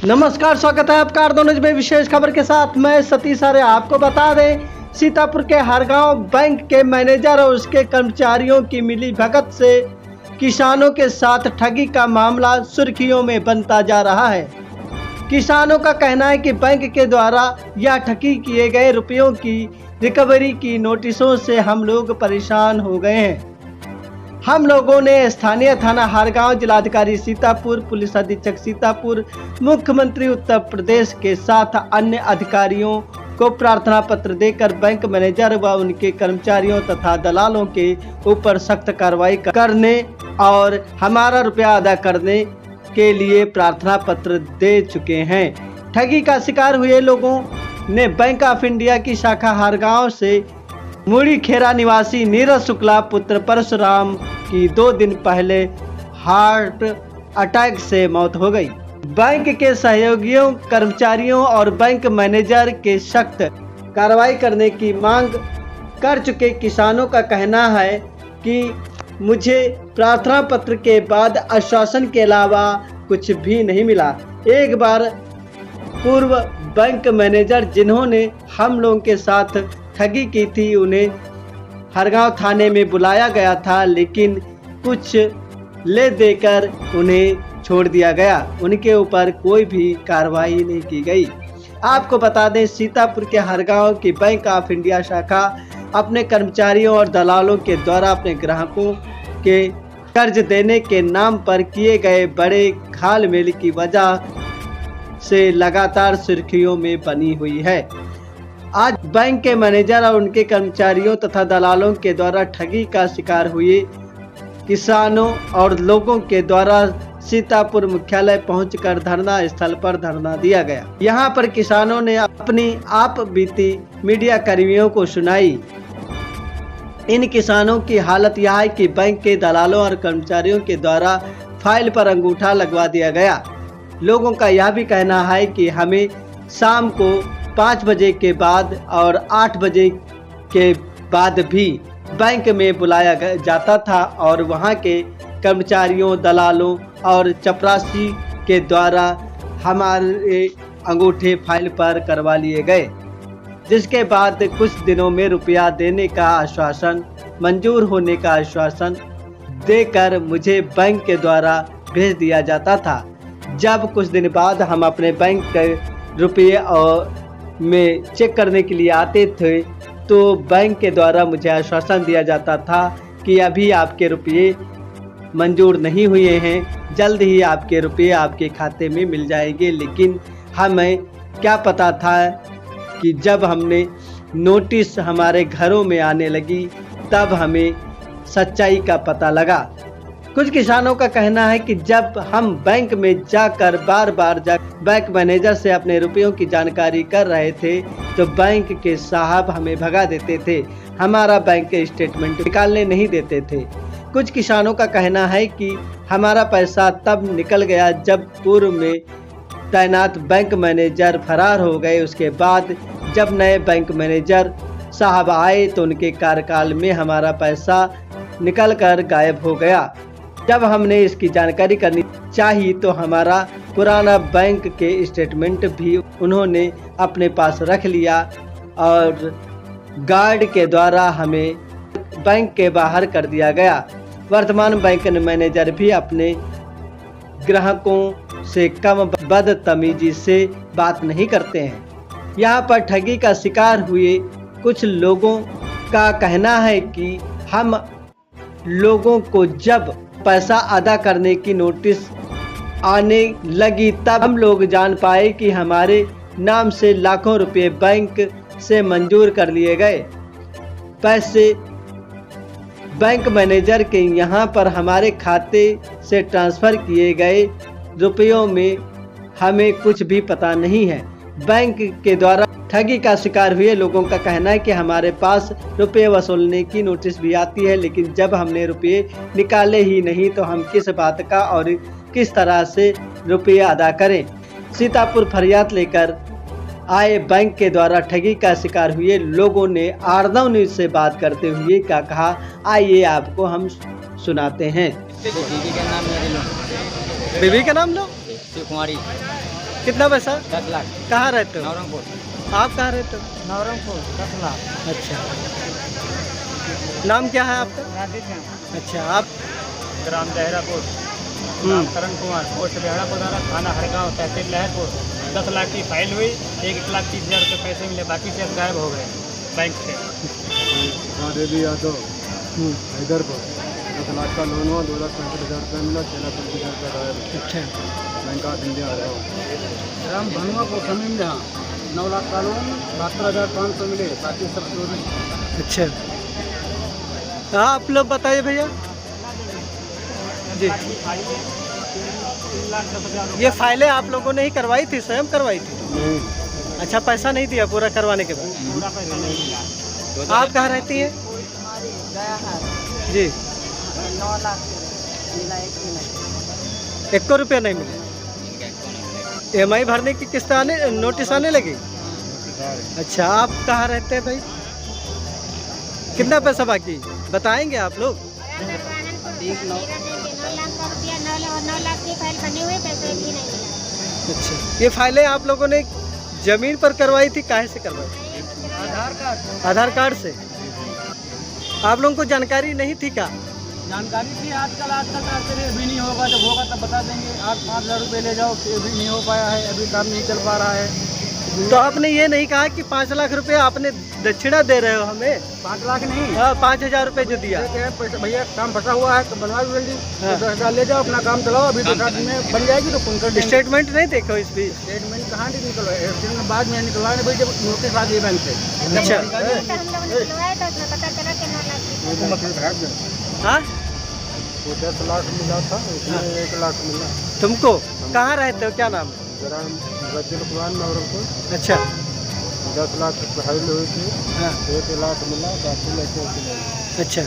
नमस्कार, स्वागत है आपका आर में विशेष खबर के साथ। मैं सतीश आर्य। आपको बता दें, सीतापुर के हरगांव बैंक के मैनेजर और उसके कर्मचारियों की मिली भगत से किसानों के साथ ठगी का मामला सुर्खियों में बनता जा रहा है। किसानों का कहना है कि बैंक के द्वारा यह ठगी किए गए रुपयों की रिकवरी की नोटिसों से हम लोग परेशान हो गए हैं। हम लोगों ने स्थानीय थाना हरगांव, जिलाधिकारी सीतापुर, पुलिस अधीक्षक सीतापुर, मुख्यमंत्री उत्तर प्रदेश के साथ अन्य अधिकारियों को प्रार्थना पत्र देकर बैंक मैनेजर व उनके कर्मचारियों तथा दलालों के ऊपर सख्त कार्रवाई करने और हमारा रुपया अदा करने के लिए प्रार्थना पत्र दे चुके हैं। ठगी का शिकार हुए लोगों ने बैंक ऑफ इंडिया की शाखा हरगांव से मुड़ी खेरा निवासी नीरज शुक्ला पुत्र परशुराम की 2 दिन पहले हार्ट अटैक से मौत हो गई। बैंक के सहयोगियों, कर्मचारियों और बैंक मैनेजर के सख्त कार्रवाई करने की मांग कर चुके किसानों का कहना है कि मुझे प्रार्थना पत्र के बाद आश्वासन के अलावा कुछ भी नहीं मिला। एक बार पूर्व बैंक मैनेजर जिन्होंने हम लोगों के साथ ठगी की थी, उन्हें हरगांव थाने में बुलाया गया था, लेकिन कुछ ले देकर उन्हें छोड़ दिया गया। उनके ऊपर कोई भी कार्रवाई नहीं की गई। आपको बता दें, सीतापुर के हरगांव की बैंक ऑफ इंडिया शाखा अपने कर्मचारियों और दलालों के द्वारा अपने ग्राहकों के कर्ज देने के नाम पर किए गए बड़े घालमेल की वजह से लगातार सुर्खियों में बनी हुई है। आज बैंक के मैनेजर और उनके कर्मचारियों तथा दलालों के द्वारा ठगी का शिकार हुए किसानों और लोगों के द्वारा सीतापुर मुख्यालय पहुंचकर धरना स्थल पर धरना दिया गया। यहां पर किसानों ने अपनी आप बीती मीडिया कर्मियों को सुनाई। इन किसानों की हालत यह है कि बैंक के दलालों और कर्मचारियों के द्वारा फाइल पर अंगूठा लगवा दिया गया। लोगों का यह भी कहना है कि हमें शाम को 5 बजे के बाद और 8 बजे के बाद भी बैंक में बुलाया जाता था और वहां के कर्मचारियों, दलालों और चपरासी के द्वारा हमारे अंगूठे फाइल पर करवा लिए गए, जिसके बाद कुछ दिनों में रुपया देने का आश्वासन, मंजूर होने का आश्वासन देकर मुझे बैंक के द्वारा भेज दिया जाता था। जब कुछ दिन बाद हम अपने बैंक के रुपये में चेक करने के लिए आते थे, तो बैंक के द्वारा मुझे आश्वासन दिया जाता था कि अभी आपके रुपये मंजूर नहीं हुए हैं, जल्द ही आपके रुपये आपके खाते में मिल जाएंगे। लेकिन हमें क्या पता था कि जब हमने नोटिस हमारे घरों में आने लगी, तब हमें सच्चाई का पता लगा। कुछ किसानों का कहना है कि जब हम बैंक में जाकर बार बार बैंक मैनेजर से अपने रुपयों की जानकारी कर रहे थे, तो बैंक के साहब हमें भगा देते थे, हमारा बैंक के स्टेटमेंट निकालने नहीं देते थे। कुछ किसानों का कहना है कि हमारा पैसा तब निकल गया जब पूर्व में तैनात बैंक मैनेजर फरार हो गए। उसके बाद जब नए बैंक मैनेजर साहब आए तो उनके कार्यकाल में हमारा पैसा निकल कर गायब हो गया। जब हमने इसकी जानकारी करनी चाहिए तो हमारा पुराना बैंक के स्टेटमेंट भी उन्होंने अपने पास रख लिया और गार्ड के द्वारा हमें बैंक के बाहर कर दिया गया। वर्तमान बैंक मैनेजर भी अपने ग्राहकों से कम बदतमीजी से बात नहीं करते हैं। यहाँ पर ठगी का शिकार हुए कुछ लोगों का कहना है कि हम लोगों को जब पैसा अदा करने की नोटिस आने लगी, तब हम लोग जान पाए कि हमारे नाम से लाखों रुपए बैंक से मंजूर कर लिए गए। पैसे बैंक मैनेजर के यहाँ पर हमारे खाते से ट्रांसफ़र किए गए रुपयों में हमें कुछ भी पता नहीं है। बैंक के द्वारा ठगी का शिकार हुए लोगों का कहना है कि हमारे पास रुपये वसूलने की नोटिस भी आती है, लेकिन जब हमने रुपये निकाले ही नहीं तो हम किस बात का और किस तरह से रुपये अदा करें। सीतापुर फरियाद लेकर आए बैंक के द्वारा ठगी का शिकार हुए लोगों ने आर्नव न्यूज से बात करते हुए क्या कहा, आइए आपको हम सुनाते हैं। बीवी का नाम मेरे लो। बीवी का नाम लो। कुमारी। कितना पैसा? 10 लाख। कहाँ रहते हो? नवरंगपुर। आप कहाँ रहते हो? नवरंगपुर 10 लाख। अच्छा, नाम क्या है आपका? अच्छा, आप? ग्राम देहरापुर, नाम करण कुमार, पोस्ट बेहड़ा पुराना, थाना हरगांव, तहसील लहरपुर। 10 लाख की फाइल हुई, 1,30,000 रुपये पैसे मिले, बाकी से गायब हो गए बैंक से। देवी यादव हैदरपुर 10 लाख का लोन हुआ, 2,65,000 रुपये मिला, 6,25,000 रुपये गायब। अच्छा, बैंक ऑफ इंडिया आ रहा हूँ। राम भनुआ को समय में 9 लाख का लोन, 72,500 मिले, बाकी सब चोरी। अच्छा, हाँ आप लोग बताइए भैया जी। ये फाइलें आप लोगों ने ही करवाई थी, स्वयं करवाई थी? अच्छा, पैसा नहीं दिया पूरा करवाने के बाद? पूरा पैसा नहीं मिला। आप कहाँ रहती हैं जी? 9 लाख मिला, 1 रुपया नहीं मिला। EMI भरने की किस्त आने, नोटिस आने लगी? अच्छा, आप कहाँ रहते हैं भाई? कितना पैसा बाकी बताएंगे आप लोग? 9 लाख का रुपया, 9 लाख की फाइल बनी हुई, पैसे भी नहीं मिला। अच्छा, ये फाइलें आप लोगों ने जमीन पर करवाई थी, काहे से करवाई? आधार कार्ड से। आप लोगों को जानकारी नहीं थी क्या? जानकारी थी, आजकल करते रहे, अभी नहीं होगा, जब होगा तब बता देंगे। आज 5,000 रुपये ले जाओ, फिर भी नहीं हो पाया है, अभी काम नहीं चल पा रहा है। तो आपने ये नहीं कहा कि 5 लाख रुपए आपने दक्षिणा दे रहे हो हमें? 5 लाख नहीं, 5,000 रुपए जो दिया। पैसा भैया काम फंसा हुआ है तो बनवा लो जल्दी। हाँ। 10,000 ले जाओ, अपना काम चलाओ, अभी 2 दिन में बन जाएगी तो फोन कर देंगे। स्टेटमेंट नहीं देखो इस बीच? स्टेटमेंट कहाँ से निकलवाए? स्टेटमेंट बाद में निकलवाने भाई, जब नोटिस आ गई बैंक से। अच्छा, तो हम लोगों ने निकलवाया तो उसमें पता चला कि 9 लाख की। हाँ वो 10 लाख मिला था, उसमें 1 लाख मिला। तुमको? कहाँ रहते हो, क्या नाम है? ग्राम कुरान नवरंगपुर। अच्छा, 10 लाख की फाइल हुई थी, हाँ, 1 लाख मिला, बाकी लेके मिला। अच्छा,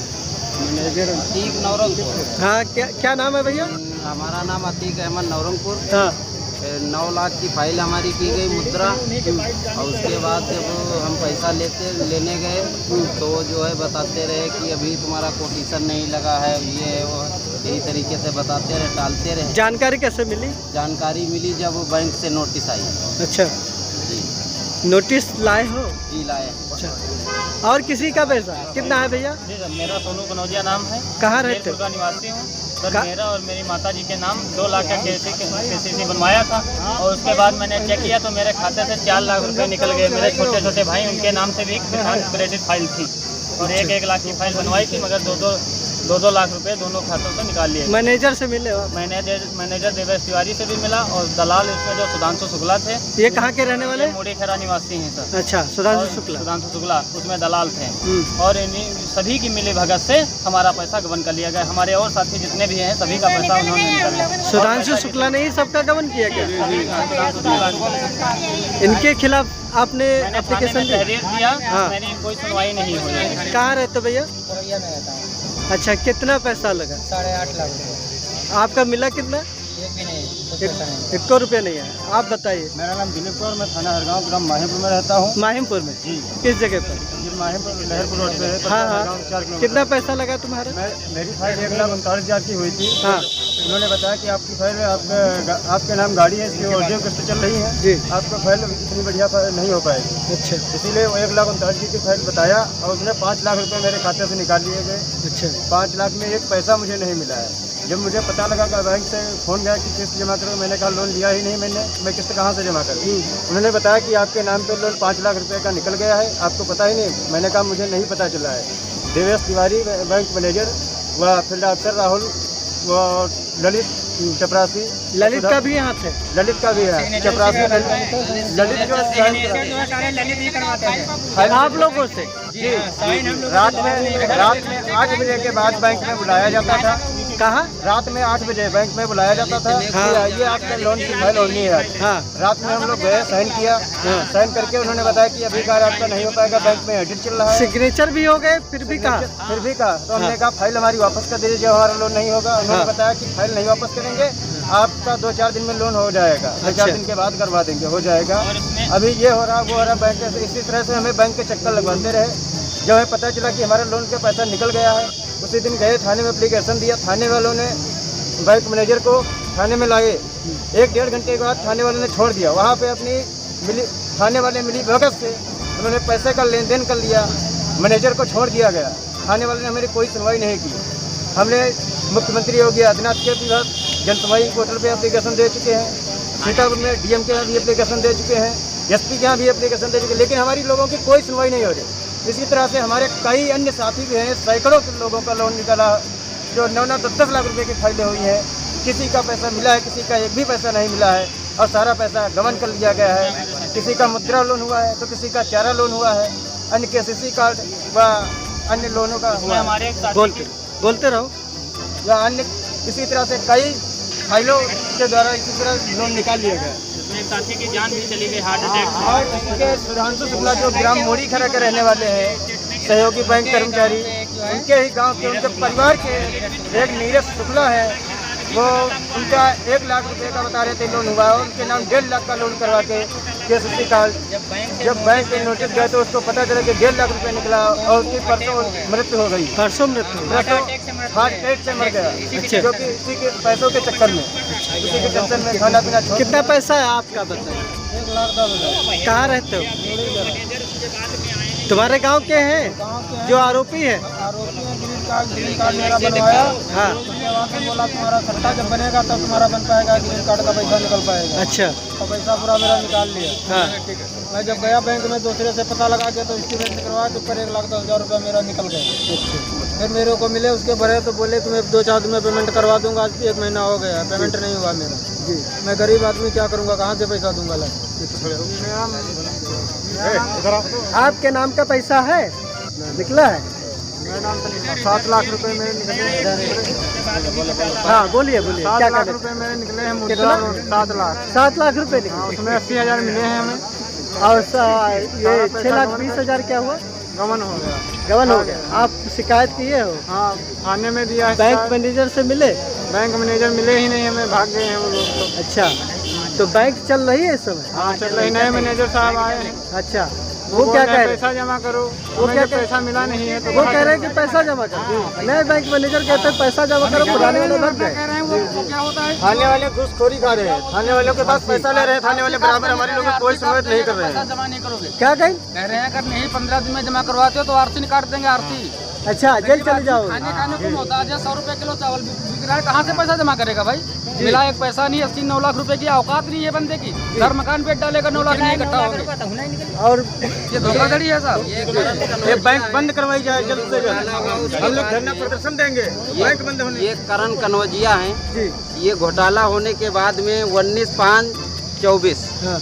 मैनेजर अतीक नवरंगपुर। हाँ क्या नाम है भैया? हमारा नाम अतीक अहमद नवरंगपुर। हाँ, 9 लाख की फाइल हमारी की गई मुद्रा, और उसके बाद जब हम पैसा लेने गए तो जो है बताते रहे कि अभी तुम्हारा कोटेशन नहीं लगा है, ये है वो, यही तरीके से बताते रहे, टालते रहे। जानकारी कैसे मिली? जानकारी मिली जब वो बैंक से नोटिस आई। अच्छा, जी नोटिस लाए हो? जी लाए। अच्छा, और किसी का पैसा कितना है भैया? जी सर, मेरा सोनू कनौजिया नाम है, कहाँ रहते हो? का निवासी हूँ सर। मेरा और मेरी माता जी के नाम 2 लाख का KCC बनवाया था, और उसके बाद मैंने चेक किया तो मेरे खाते से 4 लाख रुपए निकल गए। मेरे छोटे छोटे भाई, उनके नाम से भी किसान क्रेडिट फाइल थी, और 1 लाख की फाइल बनवाई थी, मगर 2 लाख रुपए दोनों खातों से निकाल लिए। मैनेजर से मिले हो? मैनेजर देवेश तिवारी से भी मिला, और दलाल इसमें जो सुधांशु शुक्ला थे। ये कहाँ के रहने वाले? मुड़ी खेरा निवासी हैं सर। अच्छा, सुधांशु शुक्ला। सुधांशु शुक्ला उसमें दलाल थे, और इन्हीं सभी की मिली भगत से हमारा पैसा गबन कर लिया गया। हमारे और साथी जितने भी हैं सभी का पैसा उन्होंने निकाला। सुधांशु शुक्ला ने ही सबका गबन किया क्या? इनके खिलाफ आपने एप्लीकेशन तहरीर दिया, हाँ। मेरी कोई सुनवाई नहीं हुई। कहाँ रहते हो भैया? अच्छा, कितना पैसा लगा? 8.5 लाख। आपका मिला कितना? एक भी नहीं, 1 रुपया नहीं है। आप बताइए। मेरा नाम दिलीप कौर, मैं थाना हरगांव ग्राम माहिमपुर में रहता हूँ। माहिमपुर में? जी। किस जगह पर? ये माहिमपुर लहरपुर रोड पे है। हाँ, हाँ। 4 किलोमीटर। कितना पैसा लगा तुम्हारा? मेरी फाइल 1,39,000 की हुई थी। हाँ, उन्होंने बताया कि आपकी फाइल आपके नाम गाड़ी है, इसकी ऑडियो किस्त चल रही है जी। आपका फाइल इतनी बढ़िया फाइल नहीं हो पाएगी। अच्छा, इसीलिए वो 1,39,000 की फाइल बताया, और उसने 5 लाख रुपए मेरे खाते से निकाल लिए गए। अच्छा, 5 लाख में एक पैसा मुझे नहीं मिला है। जब मुझे पता लगा कि बैंक से फ़ोन गया कि किस्त जमा करो, मैंने कहा लोन लिया ही नहीं मैंने, मैं किस्त कहाँ से जमा करूँ? उन्होंने बताया कि आपके नाम पे लोन 5 लाख रुपए का निकल गया है, आपको पता ही नहीं। मैंने कहा मुझे नहीं पता चला है। देवेश तिवारी बैंक मैनेजर, व फील्ड ऑफिसर राहुल, व ललित चपरासी। ललित का भी हाथ है? ललित का भी है, चपरासी ललित जो आप लोगों से? जी। रात में 8 बजे के बाद बैंक में बुलाया जाता था। कहाँ? रात में 8 बजे बैंक में बुलाया जाता था कि आइए आपका लोन की फाइल होनी है। हाँ, रात में हम लोग गए, साइन किया। साइन करके उन्होंने बताया कि अभी कार आपका नहीं हो पाएगा, बैंक में एडिट चल रहा है। सिग्नेचर भी हो गए, फिर भी कहा? फिर भी कहा तो हमने कहा फाइल हमारी वापस कर दीजिए, हमारा लोन नहीं होगा। उन्होंने बताया कि फाइल नहीं वापस करेंगे, आपका 2-4 दिन में लोन हो जाएगा, 2-4 दिन के बाद करवा देंगे, हो जाएगा। अभी ये हो रहा वो हो रहा, बैंक से इसी तरह से हमें बैंक के चक्कर लगवाते रहे। जब हमें पता चला कि हमारे लोन का पैसा निकल गया है, उसी दिन गए थाने में एप्लीकेशन दिया। थाने वालों ने बैंक मैनेजर को थाने में लाए। 1-1.5 घंटे के बाद थाने वाले ने छोड़ दिया। वहाँ पे अपनी थाने वाले मिली भगत से उन्होंने पैसे का लेन देन कर लिया, मैनेजर को छोड़ दिया गया। थाने वाले ने हमारी कोई सुनवाई नहीं की। हमने मुख्यमंत्री योगी आदित्यनाथ के भी जनसुनवाई पोर्टल पे एप्लीकेशन दे चुके हैं, सीतापुर में डीएम के यहाँ भी एप्लीकेशन दे चुके हैं, एसपी के यहाँ भी एप्लीकेशन दे चुके हैं, लेकिन हमारी लोगों की कोई सुनवाई नहीं हो रही। इसी तरह से हमारे कई अन्य साथी भी हैं, सैकड़ों के लोगों का लोन निकाला जो 9-9, 10-10 लाख रुपए की फाइलें हुई हैं। किसी का पैसा मिला है, किसी का एक भी पैसा नहीं मिला है और सारा पैसा गबन कर लिया गया है। किसी का मुद्रा लोन हुआ है तो किसी का चारा लोन हुआ है, अन्य केसीसी कार्ड व अन्य लोनों का हुआ है। हमारे एक साथी बोलते रहो। या अन्य इसी तरह से कई फाइलों के द्वारा इसी तरह लोन निकाल लिया गया। एक साथी की जान भी चली गई हार्ट अटैक से। और इसके सुधांशु शुक्ला जो ग्राम मोड़ी खरा के रहने वाले हैं, सहयोगी बैंक कर्मचारी, उनके ही गांव के उनके परिवार के एक नीरज शुक्ला है, वो उनका 1 लाख रुपए का बता रहे थे लोन हुआ और उनके नाम 1.5 लाख का लोन करवा के केसीसी कार्ड जब बैंक के नोटिस गए तो उसको पता चला कि 1.5 लाख रुपए निकला और उसकी परसों मृत्यु हो गई। परसों मृत्यु हार्ट अटैक से मर गया। अच्छा। जो कि इसी के पैसों के चक्कर में, इसी के टेंशन में खाना पीना छोड़। कितना पैसा है आपका बताइए? 1,10,000। कहाँ रहते हो? तुम्हारे गांव के हैं जो आरोपी है? आरोपी है, ग्रीन कार्ड मेरा बनवाया। हाँ। उसने वहाँ से बोला तुम्हारा सट्टा जब बनेगा तब तुम्हारा बन पाएगा, ग्रीन कार्ड का पैसा निकल पाएगा। अच्छा। तो पैसा पूरा मेरा निकाल लिया। हाँ। मैं जब गया बैंक में दूसरे से पता लगा के तो स्टेटमेंट करवाया तो ऊपर 1,10,000 रुपया मेरा निकल गया। अच्छा। फिर मेरे को मिले, उसके भरे तो बोले तुम्हें 2-4 दिन में पेमेंट करवा दूंगा। आज 1 महीना हो गया, पेमेंट नहीं हुआ मेरा। जी। मैं गरीब आदमी क्या करूँगा, कहाँ से पैसा दूंगा? आपके नाम का पैसा है निकला है? मेरा नाम 7 लाख रुपए मेरे निकले। हाँ बोलिए बोलिए। 7 लाख रुपए मेरे निकले हैं मुद्रा। 7 लाख 7 लाख रुपए निकले। उसमें 80,000 मिले हैं हमें और ये 6,20,000 क्या हुआ? गमन हो गया। गबन हो गया। आप शिकायत किए हो? हाँ, थाने में दिया है। बैंक मैनेजर से मिले? बैंक मैनेजर मिले ही नहीं हमें, भाग गए हैं वो लोग तो। अच्छा, तो बैंक चल रही है इस समय? हाँ चल रही। नए मैनेजर साहब आए हैं। अच्छा, वो क्या कह रहे? पैसा जमा करो। वो क्या पैसा मिला नहीं है तो वो कह रहे हैं कि पैसा जमा करो। नए बैंक मैनेजर कहते हैं पैसा जमा करो, पुराने वाले भग गए। क्या होता है? थाने वाले घूसखोरी खा रहे हैं, थाने वालों के पास पैसा ले रहे हैं, थाने वाले बराबर हमारे लोगों को कोई सुनवाई नहीं कर रहे हैं। जमा नहीं करोगे? क्या कहें? कह रहे हैं अगर नहीं 15 दिन में जमा करवाते हो तो आरती निकाल देंगे। आरती अच्छा, जेल चले जाओ। खाने को मोहताज है। 100 रुपए किलो चावल बिक रहा है, कहाँ से पैसा जमा करेगा भाई? मिला एक पैसा नहीं। 80-9 लाख रुपए की औकात नहीं है बंदे की। घर मकान पेट डालेगा 9 लाख नहीं इकट्ठा होंगे। और ये धोखाधड़ी है साहब। ये बैंक बंद करवाई जाए जल्द से जल्द। हम लोग धरना प्रदर्शन देंगे बैंक बंद होने। ये करण कन्वजिया हैं जी। ये घोटाला होने के बाद में 19/5/24 हाँ।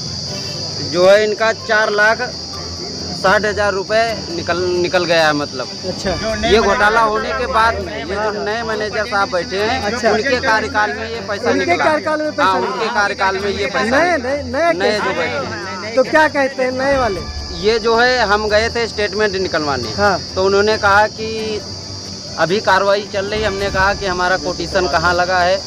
जो है इनका 4,60,000 रुपए निकल गया है। मतलब अच्छा, ये घोटाला होने के बाद में ये जो नए मैनेजर साहब बैठे हैं, अच्छा। उनके कार्यकाल में ये पैसा उनके निकला। कार्यकाल में पैसा हाँ, निकला। उनके कार्यकाल में ये पैसा नए निकला। नए नए जो बैठे हैं, तो क्या कहते हैं नए वाले? ये जो है हम गए थे स्टेटमेंट निकलवाने। हाँ। तो उन्होंने कहा कि अभी कार्रवाई चल रही। हमने कहा कि हमारा कोटेशन कहाँ लगा है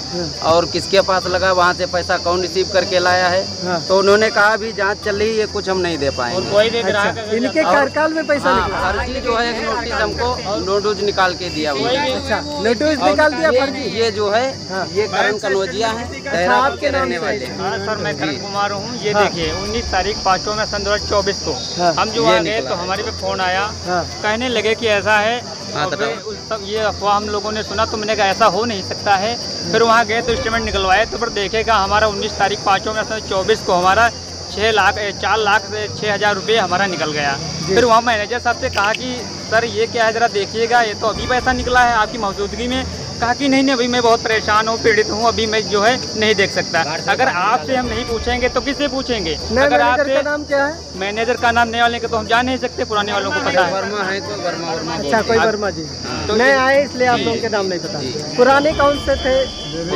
और किसके पास लगा, वहाँ से पैसा कौन रिसीव करके लाया है। हाँ। तो उन्होंने कहा अभी जांच चल रही है, ये कुछ हम नहीं दे पाएंगे। कोई भी ग्राहक अच्छा, इनके कार्यकाल में पैसा हाँ, निकला? फर्जी जो है एक नोटिस हमको नोटिस निकाल के दिया हुआ है। अच्छा, नोटिस निकाल दिया फर्जी? ये जो है हाँ। ये करण कन्वजिया है, देहरादून के रहने वाले हैं। हाँ सर, मैं करण कुमार हूँ। ये हाँ। देखिए 19 तारीख 5 में सन 2024 को हाँ। हम जो ये आ गए निकला तो है। हमारे पे फोन आया। हाँ। कहने लगे कि ऐसा है। हाँ, और बताओ। फिर उस सब ये अफवाह हम लोगों ने सुना तो मैंने कहा ऐसा हो नहीं सकता है। फिर वहाँ गए तो स्टेटमेंट निकलवाए तो फिर देखेगा हमारा 19 तारीख 5 में सन 24 को हमारा 4,06,000 रुपये हमारा निकल गया। फिर वहाँ मैनेजर साहब से कहा कि सर ये क्या है, ज़रा देखिएगा, ये तो अभी पैसा निकला है आपकी मौजूदगी में। कहा कि नहीं अभी मैं बहुत परेशान हूँ, पीड़ित हूँ, अभी मैं जो है नहीं देख सकता। अगर आपसे हम नहीं पूछेंगे तो किससे पूछेंगे? नए अगर मैनेजर का आपसे नाम क्या है? मैनेजर का नाम नए वाले का तो हम जान नहीं सकते, पुराने वालों को पता है। वर्मा है कोई वर्मा अच्छा, कोई वर्मा जी तो नए आए इसलिए आप लोगों के नाम नहीं पता। पुराने कौन से थे? देवेश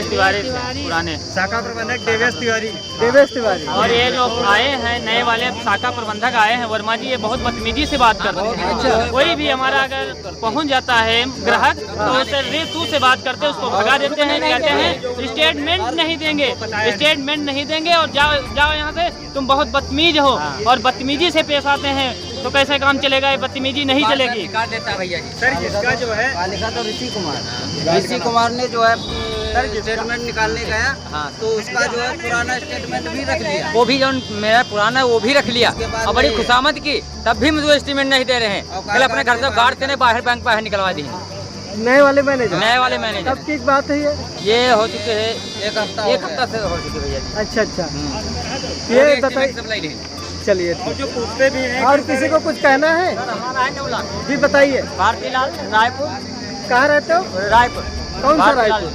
तिवारी थे पुराने। शाखा प्रबंधक देवेश तिवारी। देवेश तिवारी। और ये जो आए हैं नए वाले शाखा प्रबंधक आए हैं वर्मा जी, ये बहुत बदतमीजी से बात करते हैं। कोई भी हमारा अगर पहुंच जाता है ग्राहक तो उससे रे तू से बात करते हैं, उसको भगा देते हैं। कहते हैं स्टेटमेंट नहीं देंगे, स्टेटमेंट नहीं देंगे और जाओ जाओ यहाँ से, तुम बहुत बदतमीज हो। और बदतमीजी से पेश आते हैं। तो कैसे काम चलेगा? ये बदतमीजी नहीं चलेगी। कार्ड देता है भैया जी। सर जिसका जो है लिखा तो ऋषि कुमार ने जो है स्टेटमेंट निकालने गया, हाँ, तो उसका जो है पुराना स्टेटमेंट भी रख लिया। वो भी जो मेरा पुराना वो भी रख लिया और बड़ी खुशामद की, तब भी मुझे स्टेटमेंट नहीं दे रहे हैं। कल अपने घर से गार्ड से बाहर बैंक बाहर निकलवा दी। नए वाले मैनेजर? नए वाले मैनेजर। कब की बात है ये हो चुके हैं एक हफ्ता से हो चुके भैया जी। अच्छा अच्छा, ये बताइए। चलिए, और जो पूछते भी हैं और किसी को कुछ कहना है जी? बताइए। भारती लाल, रायपुर। कहाँ रहते हो? रायपुर। कौन सा रायपुर?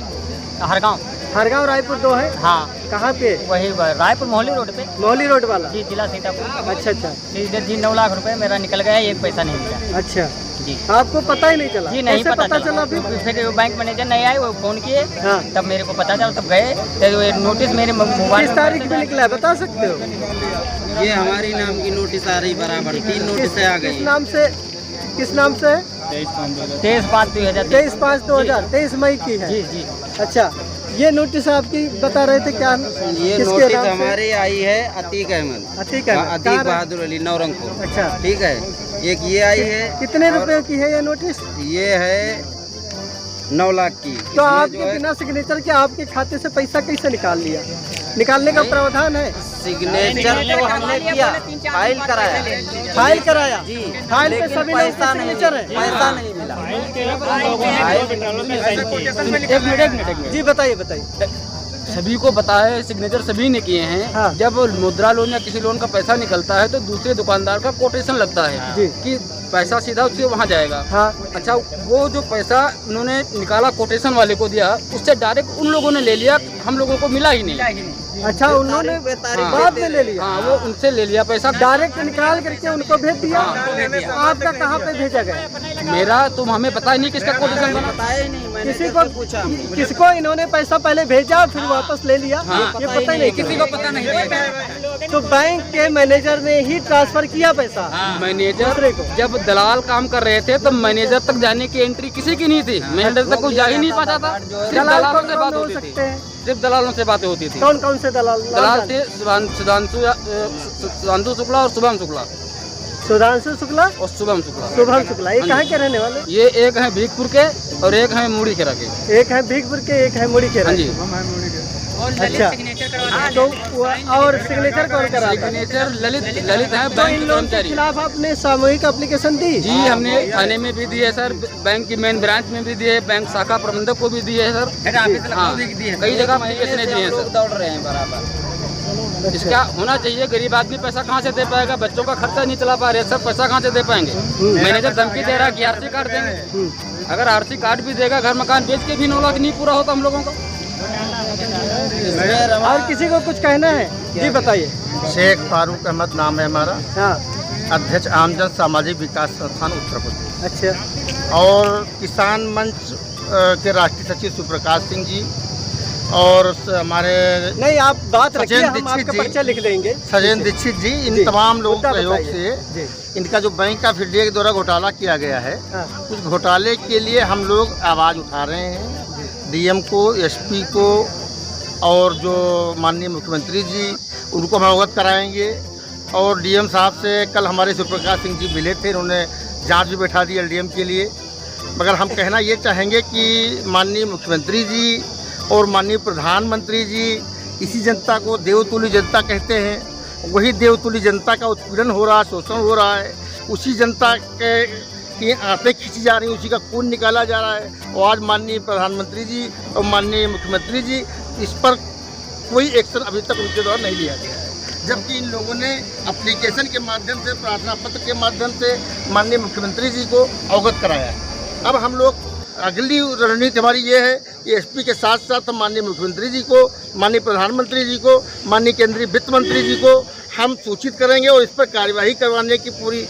हरगांव। हरगांव रायपुर 2 है? हाँ। कहाँ पे? वही रायपुर मोहली रोड पे। मोहली रोड वाला जी, जिला सीतापुर। अच्छा अच्छा सीधे जी 9 लाख रुपए मेरा निकल गया, एक पैसा नहीं मिला। अच्छा जी, आपको पता ही नहीं चला? जी नहीं कैसे पता चला? फिर वो बैंक मैनेजर नहीं आए, वो फोन किए, हाँ। तब मेरे को पता चला, तब गए तो नोटिस मेरे मोबाइल किस तारीख में निकला है बता सकते हो? ये हमारी नाम की नोटिस आ रही बराबर, 3 नोटिस आ गई। किस नाम से? 23/5/2023। 23/5/2000, 23 मई की है। जी जी। अच्छा, ये नोटिस आपकी बता रहे थे क्या? ये किसके नोटिस नाम से? हमारी आई है अतीक अहमद। अतीक अहमद, अतीक कहाँ बहादुर अली नौरंगपुर। अच्छा, ठीक है। एक ये आई है। कितने रुपए की है ये नोटिस? ये है 9 लाख की। तो इसमें आपके जो है बिना सिग्नेचर के आपके खाते से पैसा कैसे निकाल लिया? निकालने का प्रावधान है? सिग्नेचर तो हमने किया, फाइल कराया। फाइल कराया जी, फाइल पे लेकिन सभी पैसा नहीं सिग्नेचर है? पैसा नहीं मिला। एक मिनट। जी बताइए बताइए। सभी को पता है, सिग्नेचर सभी ने किए हैं। हाँ। जब मुद्रा लोन या किसी लोन का पैसा निकलता है तो दूसरे दुकानदार का कोटेशन लगता है जी। कि पैसा सीधा उससे वहाँ जाएगा। हाँ। अच्छा, वो जो पैसा उन्होंने निकाला कोटेशन वाले को दिया, उससे डायरेक्ट उन लोगों ने ले लिया, हम लोगों को मिला ही नहीं। अच्छा, उन्होंने बाद में ले लिया? हाँ, वो उनसे ले लिया पैसा, डायरेक्ट निकाल करके उनको भेज दिया। आपका कहाँ पे भेजा गया? मेरा तो हमें पता ही नहीं किसका कोटेशन बना। बताया ही नहीं, मैंने किसी को पूछा। किसको इन्होंने पैसा पहले भेजा फिर वापस ले लिया? हाँ। ये पता ही नहीं किसी को पता नहीं। तो बैंक के मैनेजर ने ही ट्रांसफर किया पैसा मैनेजर दूसरे को? जब दलाल काम कर रहे थे तब मैनेजर तक जाने की एंट्री किसी की नहीं थी। मैनेजर तक कोई जा ही नहीं पाता था, सिर्फ दलाल दलालों कौन से कौन बात हो होती थी। सकते हैं? सिर्फ दलालों से बातें होती थी। कौन कौन से दलाल? दलाल थे सुधांशु शुक्ला और शुभम शुक्ला। सुधांशु शुक्ला और शुभम शुक्ला। शुभम शुक्ला, ये कहाँ के रहने वाले? ये एक है भीखपुर के और एक है मुड़ी खेरा के। एक है भीखपुर के, एक है मुड़ी के। हाँ जी। अच्छा, तो और सिग्नेचर कौन करा? सिग्नेचर ललित है, तो बैंक इन के लोगों के कर्मचारी। खिलाफ आपने सामूहिक एप्लीकेशन दी? जी, हमने थाने में भी दी है सर, बैंक की मेन ब्रांच में भी दी है, बैंक शाखा प्रबंधक को भी दी है सर। हाँ, कई जगह एप्लीकेशन दिए हैं सर। दौड़ रहे हैं बराबर। इसका होना चाहिए। गरीब आदमी पैसा कहाँ से दे पाएगा? बच्चों का खर्चा नहीं चला पा रहे सर, पैसा कहाँ से दे पाएंगे? मैनेजर धमकी दे रहा है कि आरसी कार्ड देंगे। अगर आरसी कार्ड भी देगा, घर मकान बेच के भी 9 लाख नहीं पूरा होता हम लोगों का। और किसी को कुछ कहना है? जी बताइए। शेख फारूक अहमद नाम है हमारा, हाँ। अध्यक्ष आमजन सामाजिक विकास संस्थान उत्तर प्रदेश। अच्छा, और किसान मंच के राष्ट्रीय सचिव सुप्रकाश सिंह जी और हमारे नहीं आप बात रखिए, सचिन हम दीक्षित आपका जी, पर्चा लिख देंगे। सजन दीक्षित जी, जी, इन तमाम लोगों के मुद्दा सहयोग बताइए। से जी। इनका जो बैंक ऑफ इंडिया के द्वारा घोटाला किया गया है, हाँ। उस घोटाले के लिए हम लोग आवाज़ उठा रहे हैं। डीएम को, एसपी को और जो माननीय मुख्यमंत्री जी, उनको हम अवगत कराएंगे। और डीएम साहब से कल हमारे सुप्रकाश सिंह जी मिले थे, उन्होंने जांच भी बैठा दी एलडीएम के लिए। मगर हम कहना ये चाहेंगे कि माननीय मुख्यमंत्री जी और माननीय प्रधानमंत्री जी इसी जनता को देवतुल्य जनता कहते हैं। वही देवतुल्य जनता का उत्पीड़न हो रहा है, शोषण हो रहा है। उसी जनता के की आंतें खींची जा रही हैं, उसी का खून निकाला जा रहा है। और आज माननीय प्रधानमंत्री जी और माननीय मुख्यमंत्री जी इस पर कोई एक्शन अभी तक उनके द्वारा नहीं लिया गया है, जबकि इन लोगों ने एप्लीकेशन के माध्यम से, प्रार्थना पत्र के माध्यम से माननीय मुख्यमंत्री जी को अवगत कराया है। अब हम लोग अगली रणनीति हमारी ये है कि एसपी के साथ साथ हम माननीय मुख्यमंत्री जी को, माननीय प्रधानमंत्री जी को, माननीय केंद्रीय वित्त मंत्री जी को हम सूचित करेंगे और इस पर कार्यवाही करवाने की पूरी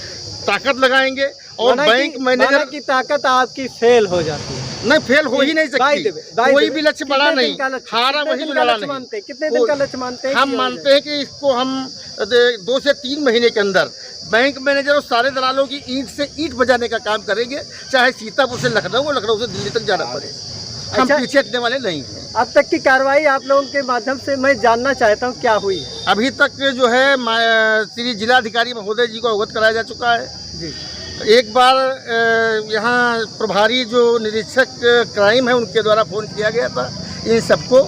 ताकत लगाएंगे। और बैंक मैनेजर की ताकत आपकी फेल हो जाती है। नहीं, फेल हो ही नहीं सकती। कोई भी लक्ष्य बड़ा नहीं, हारा वही जो लड़ा नहीं। कितने दिन का लक्ष्य मानते हैं? हम मानते हैं कि इसको हम 2 से 3 महीने के अंदर बैंक मैनेजर और सारे दलालों की ईंट से ईंट बजाने का काम करेंगे, चाहे सीतापुर से लखनऊ और लखनऊ से दिल्ली तक जाना पड़े। हम पीछे हटने वाले नहीं हैं। अब तक की कार्रवाई आप लोगों के माध्यम से मैं जानना चाहता हूँ क्या हुई है। अभी तक जो है श्री जिलाधिकारी महोदय जी को अवगत कराया जा चुका है जी। एक बार यहाँ प्रभारी जो निरीक्षक क्राइम है उनके द्वारा फ़ोन किया गया था इन सबको,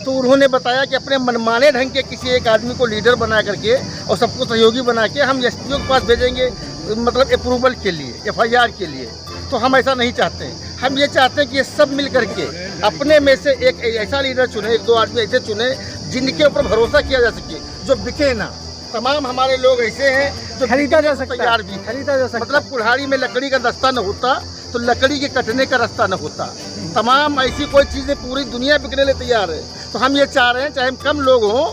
तो उन्होंने बताया कि अपने मनमाने ढंग के किसी एक आदमी को लीडर बना करके और सबको सहयोगी बना के हम एसपीओ के पास भेजेंगे, मतलब अप्रूवल के लिए, एफआईआर के लिए। तो हम ऐसा नहीं चाहते हैं। हम ये चाहते हैं कि ये सब मिल करके अपने में से एक ऐसा लीडर चुने, एक दो आदमी ऐसे चुने जिनके ऊपर भरोसा किया जा सके, जो बिके ना। तमाम हमारे लोग ऐसे हैं जो खरीदा जा सकता तैयार भी, खरीदा जा सकता, मतलब कुल्हाड़ी में लकड़ी का दस्ता न होता तो लकड़ी के कटने का रास्ता न होता। तमाम ऐसी कोई चीज़ें पूरी दुनिया बिकने लिए तैयार है। तो हम ये चाह रहे हैं चाहे हम कम लोग हों,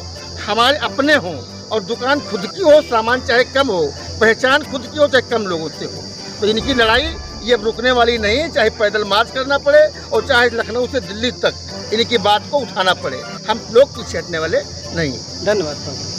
हमारे अपने हों, और दुकान खुद की हो, सामान चाहे कम हो, पहचान खुद की हो चाहे कम लोगों से हो। तो इनकी लड़ाई ये रुकने वाली नहीं है, चाहे पैदल मार्च करना पड़े और चाहे लखनऊ से दिल्ली तक इनकी बात को उठाना पड़े। हम लोग पीछे हटने वाले नहीं। धन्यवाद।